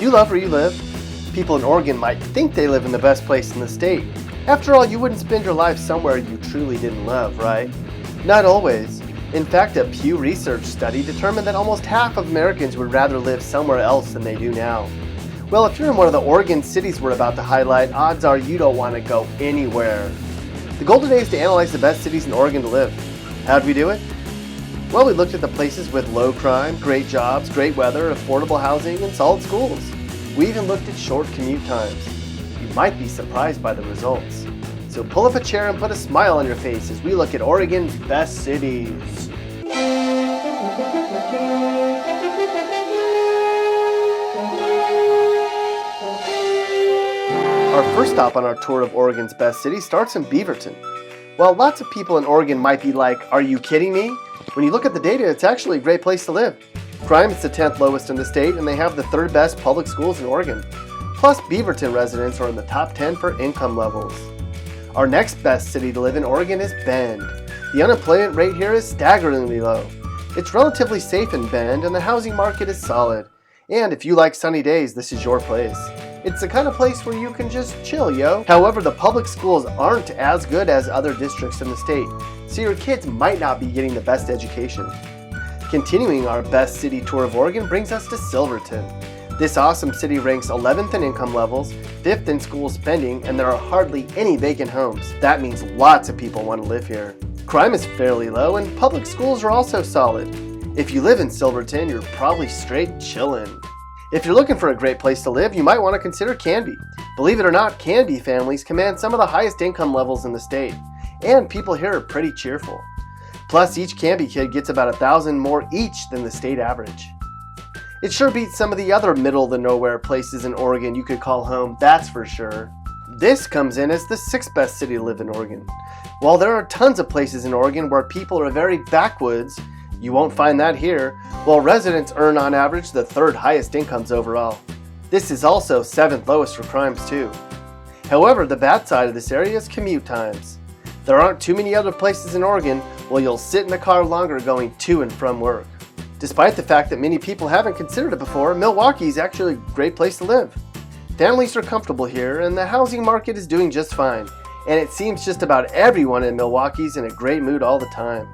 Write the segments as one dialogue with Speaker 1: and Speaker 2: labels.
Speaker 1: Do you love where you live? People in Oregon might think they live in the best place in the state. After all, you wouldn't spend your life somewhere you truly didn't love, right? Not always. In fact, a Pew Research study determined that almost half of Americans would rather live somewhere else than they do now. Well, if you're in one of the Oregon cities we're about to highlight, odds are you don't want to go anywhere. The goal today is to analyze the best cities in Oregon to live. How'd we do it? Well, we looked at the places with low crime, great jobs, great weather, affordable housing, and solid schools. We even looked at short commute times. You might be surprised by the results. So pull up a chair and put a smile on your face as we look at Oregon's best cities. Our first stop on our tour of Oregon's best cities starts in Beaverton. While lots of people in Oregon might be like, "Are you kidding me?" when you look at the data, it's actually a great place to live. Crime is the 10th lowest in the state, and they have the 3rd best public schools in Oregon. Plus, Beaverton residents are in the top 10 for income levels. Our next best city to live in Oregon is Bend. The unemployment rate here is staggeringly low. It's relatively safe in Bend, and the housing market is solid. And if you like sunny days, this is your place. It's the kind of place where you can just chill, yo. However, the public schools aren't as good as other districts in the state, so your kids might not be getting the best education. Continuing our best city tour of Oregon brings us to Silverton. This awesome city ranks 11th in income levels, 5th in school spending, and there are hardly any vacant homes. That means lots of people want to live here. Crime is fairly low, and public schools are also solid. If you live in Silverton, you're probably straight chillin'. If you're looking for a great place to live, you might want to consider Canby. Believe it or not, Canby families command some of the highest income levels in the state, and people here are pretty cheerful. Plus, each Canby kid gets about 1,000 more each than the state average. It sure beats some of the other middle-of-the-nowhere places in Oregon you could call home, that's for sure. This comes in as the 6th best city to live in Oregon. While there are tons of places in Oregon where people are very backwoods, you won't find that here, while residents earn on average the 3rd highest incomes overall. This is also 7th lowest for crimes too. However, the bad side of this area is commute times. There aren't too many other places in Oregon where you'll sit in the car longer going to and from work. Despite the fact that many people haven't considered it before, Milwaukee is actually a great place to live. Families are comfortable here, and the housing market is doing just fine, and it seems just about everyone in Milwaukee is in a great mood all the time.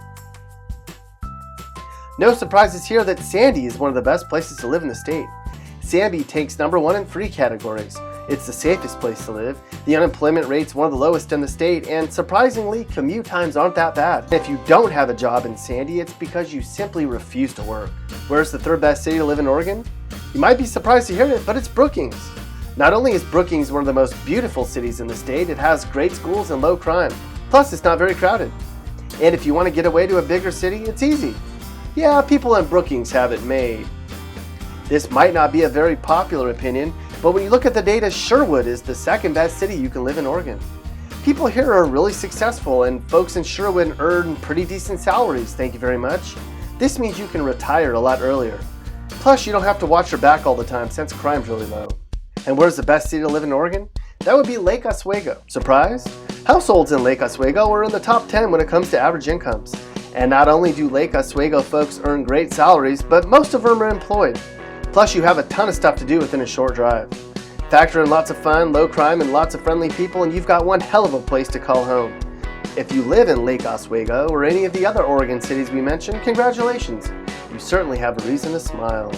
Speaker 1: No surprises here that Sandy is one of the best places to live in the state. Sandy takes number 1 in 3 categories. It's the safest place to live, the unemployment rate's one of the lowest in the state, and surprisingly, commute times aren't that bad. If you don't have a job in Sandy, it's because you simply refuse to work. Where's the 3rd best city to live in Oregon? You might be surprised to hear it, but it's Brookings. Not only is Brookings one of the most beautiful cities in the state, it has great schools and low crime. Plus, it's not very crowded. And if you want to get away to a bigger city, it's easy. Yeah, people in Brookings have it made. This might not be a very popular opinion, but when you look at the data, Sherwood is the 2nd best city you can live in Oregon. People here are really successful, and folks in Sherwood earn pretty decent salaries, thank you very much. This means you can retire a lot earlier. Plus, you don't have to watch your back all the time since crime's really low. And where's the best city to live in Oregon? That would be Lake Oswego. Surprise? Households in Lake Oswego are in the top 10 when it comes to average incomes. And not only do Lake Oswego folks earn great salaries, but most of them are employed. Plus, you have a ton of stuff to do within a short drive. Factor in lots of fun, low crime, and lots of friendly people, and you've got one hell of a place to call home. If you live in Lake Oswego or any of the other Oregon cities we mentioned, congratulations. You certainly have a reason to smile.